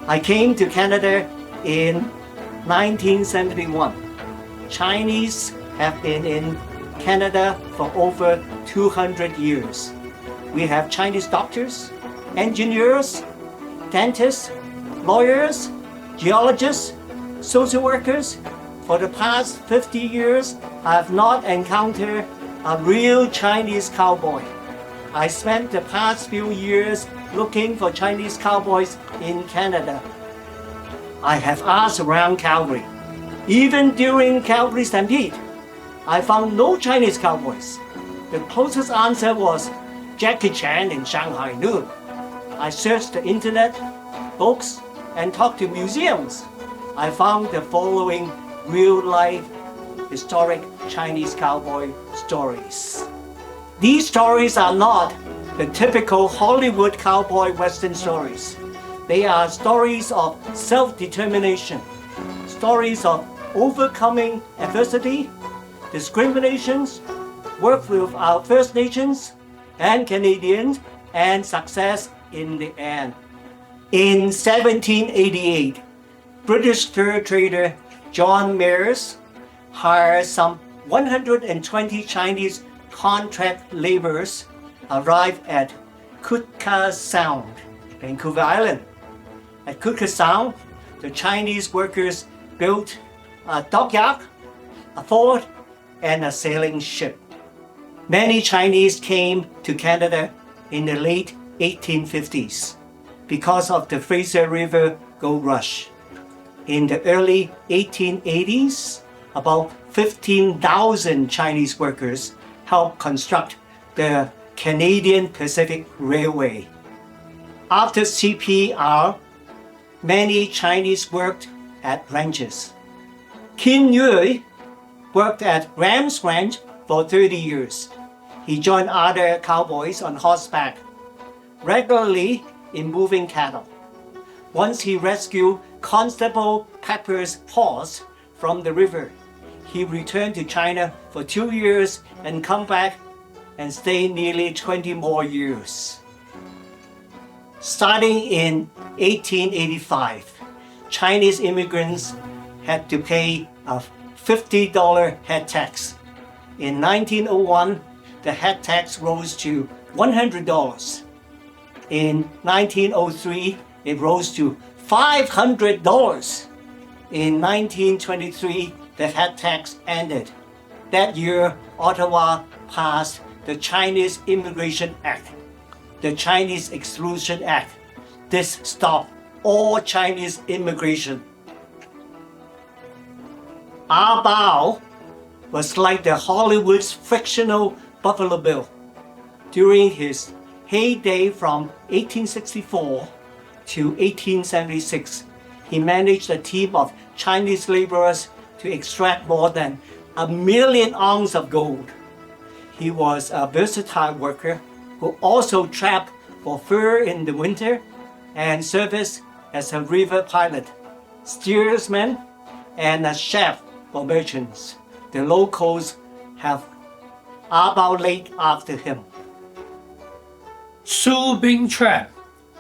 I came to Canada in 1971. Chinese have been in Canada for over 200 years. We have Chinese doctors, engineers, dentists, lawyers, geologists, social workers. For the past 50 years, I have not encountered a real Chinese cowboy. I spent the past few years looking for Chinese cowboys in Canada. I have asked around Calgary. Even during Calgary Stampede, I found no Chinese cowboys. The closest answer was Jackie Chan in Shanghai Noon. I searched the internet, books, and talked to museums. I found the following real-life historic Chinese cowboy stories. These stories are not the typical Hollywood cowboy western stories. They are stories of self-determination, stories of overcoming adversity, discriminations, work with our First Nations and Canadians, and success in the end. In 1788, British fur trader John Mears hired some 120 Chinese contract laborers arrived at Nootka Sound, Vancouver Island. At Nootka Sound, the Chinese workers built a dockyard, a fort, and a sailing ship. Many Chinese came to Canada in the late 1850s because of the Fraser River Gold Rush. In the early 1880s, about 15,000 Chinese workers helped construct the Canadian Pacific Railway. After CPR, many Chinese worked at ranches. Kim Yui worked at Graham's Ranch for 30 years. He joined other cowboys on horseback, regularly in moving cattle. Once he rescued Constable Pepper's horse from the river, he returned to China for 2 years and come back and stay nearly 20 more years. Starting in 1885, Chinese immigrants had to pay a $50 head tax. In 1901, the head tax rose to $100. In 1903, it rose to $500. In 1923, the head tax ended. That year, Ottawa passed the Chinese Immigration Act, the Chinese Exclusion Act. This stopped all Chinese immigration. Ah Bao was like the Hollywood's fictional Buffalo Bill. During his heyday from 1864 to 1876, he managed a team of Chinese laborers to extract more than 1 million ounces of gold. He was a versatile worker who also trapped for fur in the winter and served as a river pilot, steersman, and a chef for merchants. The locals have Ah Bao Lake after him. Su Bing Chuan,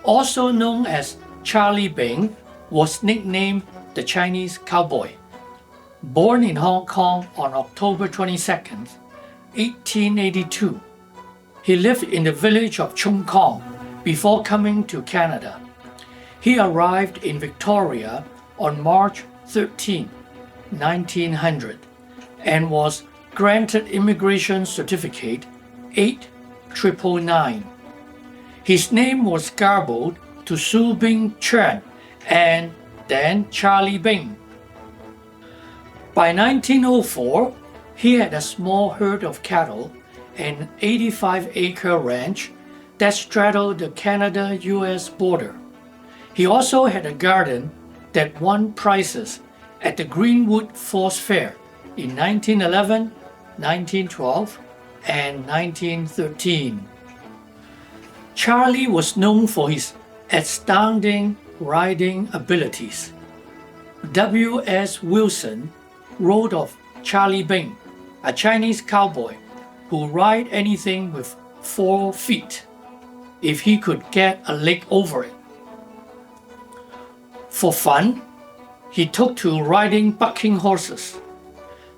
also known as Charlie Bing, was nicknamed the Chinese Cowboy. Born in Hong Kong on October 22, 1882, he lived in the village of Chung Kong before coming to Canada. He arrived in Victoria on March 13, 1900, and was granted Immigration Certificate 8999. His name was garbled to Su Bing Chuan and then Charlie Bing. By 1904, he had a small herd of cattle and an 85-acre ranch that straddled the Canada-US border. He also had a garden that won prizes at the Greenwood Falls Fair in 1911, 1912, and 1913. Charlie was known for his astounding riding abilities. W.S. Wilson wrote of Charlie Bing, a Chinese cowboy who ride anything with 4 feet if he could get a leg over it. For fun, he took to riding bucking horses.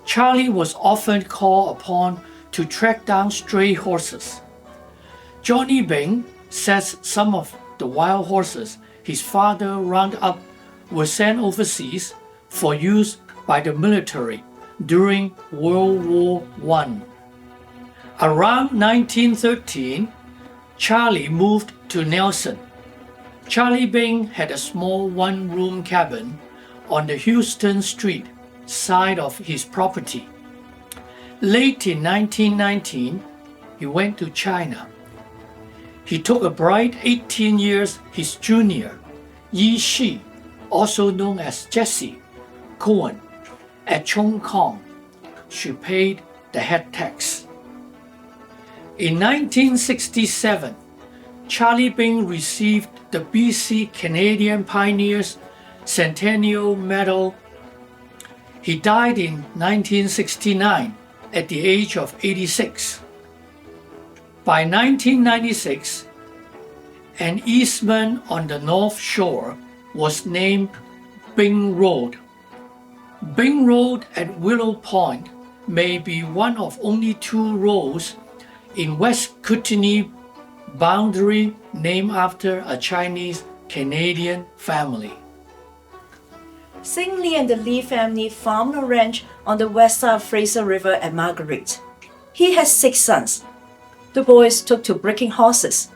Charlie was often called upon to track down stray horses. Johnny Bing says some of the wild horses his father rounded up were sent overseas for use by the military during World War I. Around 1913, Charlie moved to Nelson. Charlie Bing had a small one-room cabin on the Houston Street side of his property. Late in 1919, he went to China. He took a bride 18 years his junior, Yi Shi, also known as Jessie Cohen, at Chong Kong. She paid the head tax. In 1967, Charlie Bing received the BC Canadian Pioneers Centennial Medal. He died in 1969 at the age of 86. By 1996, an easement on the North Shore was named Bing Road. Bing Road at Willow Point may be one of only two roads in West Kootenay boundary named after a Chinese-Canadian family. Sing Lee and the Lee family farmed a ranch on the west side of Fraser River at Marguerite. He has 6 sons. The boys took to breaking horses,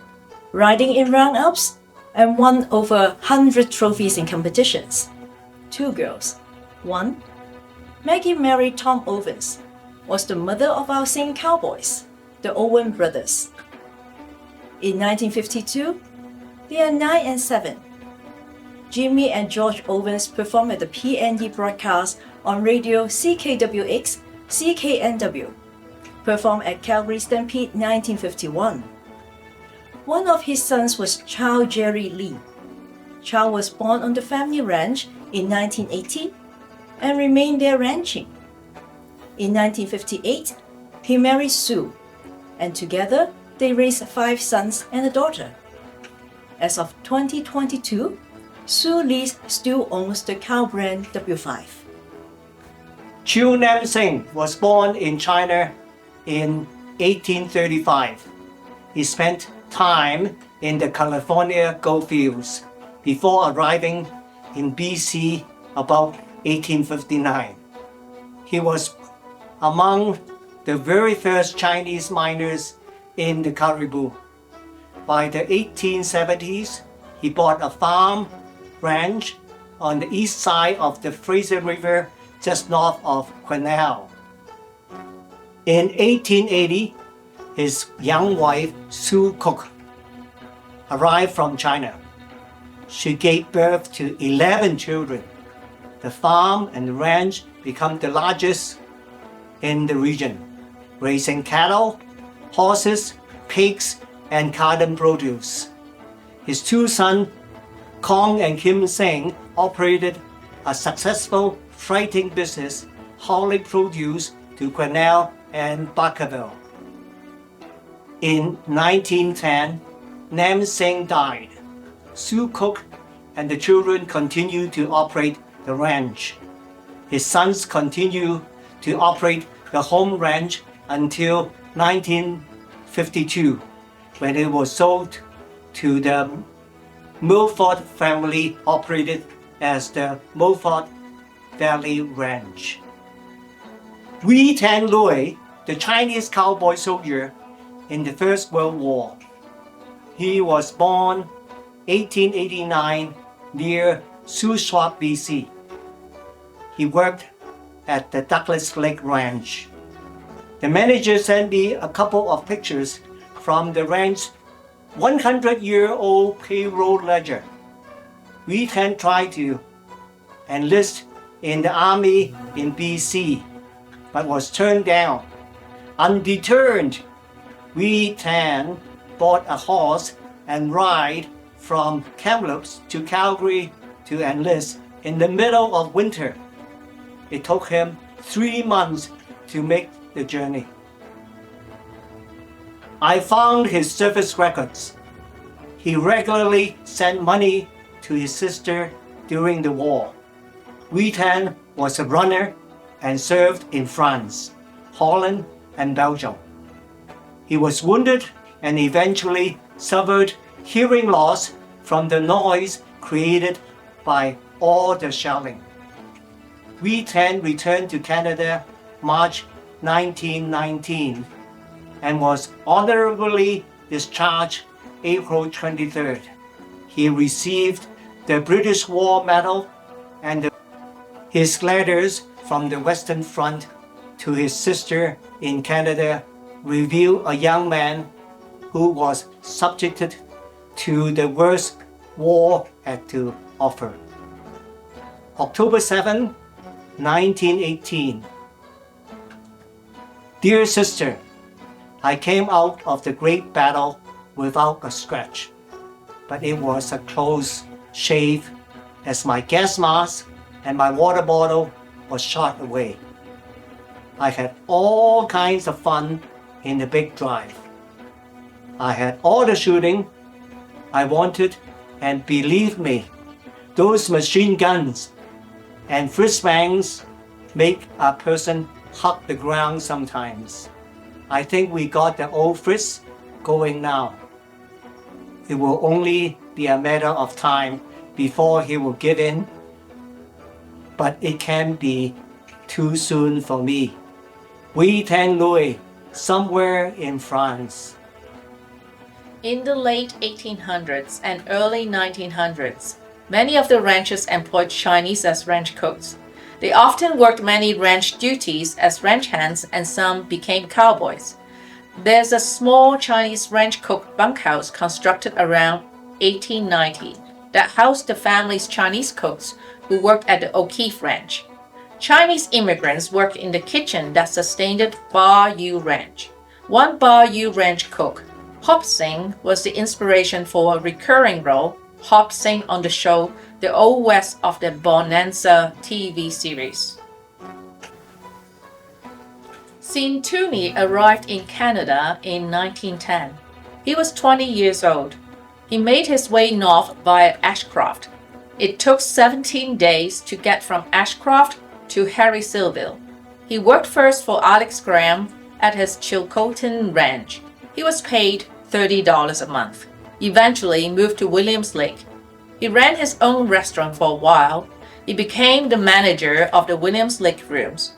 riding in roundups, and won over 100 trophies in competitions. 2 girls. 1. Maggie Mary Tom Owens was the mother of our singing Cowboys, the Owen brothers. In 1952, they are 9 and 7. Jimmy and George Owens performed at the PNE broadcast on radio CKWX, CKNW, performed at Calgary Stampede 1951. One of his sons was Charles Jerry Lee. Charles was born on the family ranch in 1918 and remained there ranching. In 1958, he married Sue, and together they raised 5 sons and a daughter. As of 2022, Sue Lee still owns the cow brand W5. Chu Nam Sing was born in China in 1835. He spent time in the California goldfields before arriving in BC about 1859. He was among the very first Chinese miners in the Cariboo. By the 1870s, he bought a farm ranch on the east side of the Fraser River just north of Quesnel. In 1880, his young wife, Sue Cook, arrived from China. She gave birth to 11 children. The farm and the ranch became the largest in the region, raising cattle, horses, pigs, and cotton produce. His 2 sons, Kong and Kim Sing, operated a successful freighting business hauling produce to Quesnel and Barkerville. In 1910, Nam Sing died. Sue Cook and the children continued to operate the ranch. His sons continued to operate the home ranch until 1952, when it was sold to the Milford family, operated as the Milford Valley Ranch. Wei Tan Lui, the Chinese cowboy soldier in the First World War. He was born 1889 near Shuswap, BC. He worked at the Douglas Lake Ranch. The manager sent me a couple of pictures from the ranch's 100-year-old payroll ledger. Wei Tan tried to enlist in the army in BC, but was turned down. Undeterred, Wei Tan bought a horse and ride from Kamloops to Calgary to enlist in the middle of winter. It took him 3 months to make the journey. I found his service records. He regularly sent money to his sister during the war. Wee Tan was a runner and served in France, Holland, and Belgium. He was wounded and eventually suffered hearing loss from the noise created by all the shelling. Wee Tan returned to Canada March 1919 and was honorably discharged April 23rd. He received the British War Medal and his letters from the Western Front to his sister in Canada reveal a young man who was subjected to the worst war had to offer. October 7, 1918. Dear sister, I came out of the great battle without a scratch, but it was a close shave as my gas mask and my water bottle was shot away. I had all kinds of fun in the big drive. I had all the shooting I wanted, and believe me, those machine guns and flashbangs make a person hug the ground sometimes. I think we got the old Fritz going now. It will only be a matter of time before he will give in, but it can't be too soon for me. Wee Tan Louis, somewhere in France. In the late 1800s and early 1900s, many of the ranchers employed Chinese as ranch cooks. They often worked many ranch duties as ranch hands, and some became cowboys. There's a small Chinese ranch cook bunkhouse constructed around 1890 that housed the family's Chinese cooks who worked at the O'Keefe Ranch. Chinese immigrants worked in the kitchen that sustained the Bayou Ranch. One Bayou Ranch cook, Hop Sing, was the inspiration for a recurring role, Hop Sing, on the show The Old West of the Bonanza TV series. Sean Tooney arrived in Canada in 1910. He was 20 years old. He made his way north via Ashcroft. It took 17 days to get from Ashcroft to Harrisville. He worked first for Alex Graham at his Chilcotin Ranch. He was paid $30 a month. Eventually moved to Williams Lake. He ran his own restaurant for a while. He became the manager of the Williams Lake Rooms.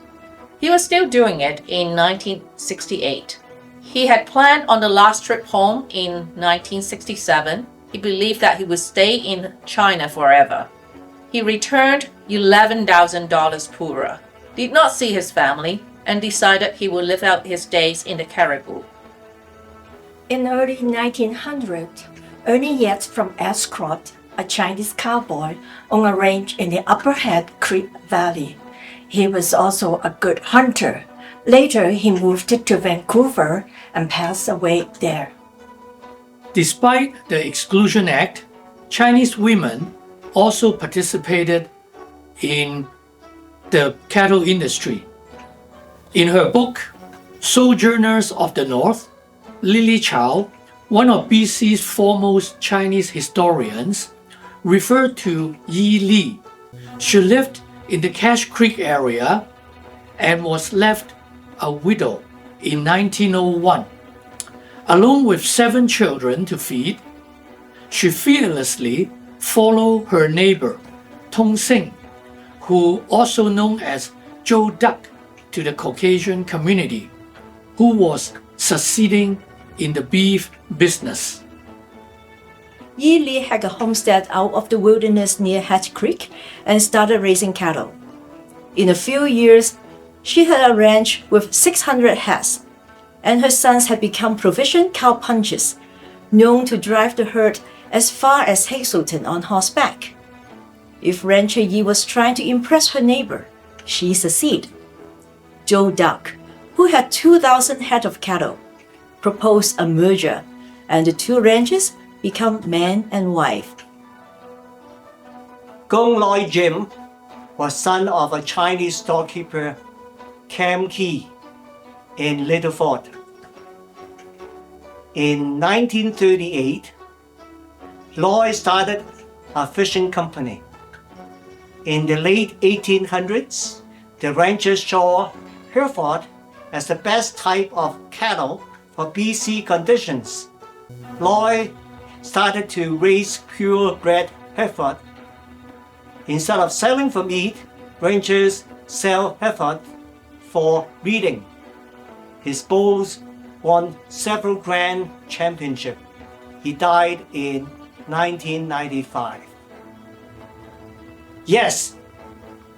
He was still doing it in 1968. He had planned on the last trip home in 1967. He believed that he would stay in China forever. He returned $11,000 poorer, did not see his family, and decided he would live out his days in the Caribou. In early 1900, Ernie Yates from Ashcroft, a Chinese cowboy, owned a ranch in the Upper Head Creek Valley. He was also a good hunter. Later, he moved to Vancouver and passed away there. Despite the Exclusion Act, Chinese women also participated in the cattle industry. In her book, Sojourners of the North, Lily Chow, one of BC's foremost Chinese historians, referred to Yi Li. She lived in the Cache Creek area and was left a widow in 1901. Along with 7 children to feed, she fearlessly followed her neighbor, Tong Sing, who also known as Joe Duck to the Caucasian community, who was succeeding in the beef business. Yi Li had a homestead out of the wilderness near Hatch Creek and started raising cattle. In a few years, she had a ranch with 600 heads, and her sons had become proficient cowpunchers, known to drive the herd as far as Hazleton on horseback. If Rancher Yi was trying to impress her neighbor, she succeeded. Joe Duck, who had 2,000 head of cattle, proposed a merger, and the two ranches become man and wife. Gong Loi Jim was son of a Chinese storekeeper, Cam Key, in Little Fort. In 1938, Loi started a fishing company. In the late 1800s, the ranchers saw Hereford as the best type of cattle for BC conditions. Lloyd started to raise purebred Hereford. Instead of selling for meat, ranchers sell Hereford for breeding. His bulls won several grand championships. He died in 1995. Yes,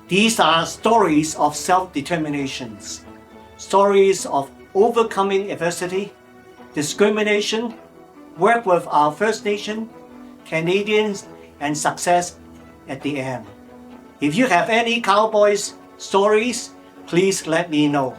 these are stories of self-determinations, stories of overcoming adversity, discrimination, work with our First Nation, Canadians, and success at the end. If you have any Cowboys stories, please let me know.